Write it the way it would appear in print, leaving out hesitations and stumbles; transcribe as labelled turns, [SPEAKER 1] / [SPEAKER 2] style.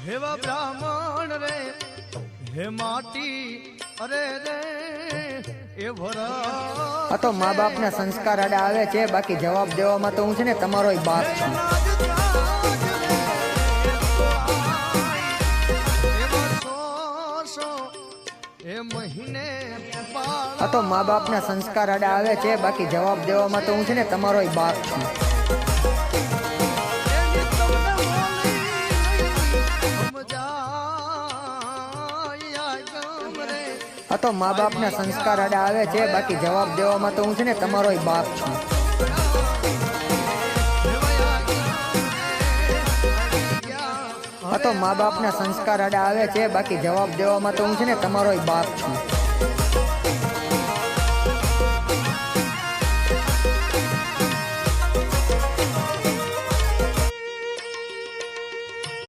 [SPEAKER 1] हेवा ब्राह्मण रे हे माटी अरे रे ए भरा
[SPEAKER 2] आ तो माँ बाप ना संस्कार आडे आवे छे बाकी जवाब देवामां तो हूँ छे ने तमारो ही बाप छुं। आ तो माँ बाप ना संस्कार आडे आवे छे बाकी जवाब देवामां तो हूँ छे ने तमारो ही बाप छुं। आ तो माँ बाप ना संस्कार आडे आवे छे बाकी जवाब देवामां तो हूँ छे ने तमारो ही बाप छुं। आ तो माँ बाप ना संस्कार आडे आवे छे बाकी जवाब देवामां तो हूँ छे ने तमारो ही बाप छुं।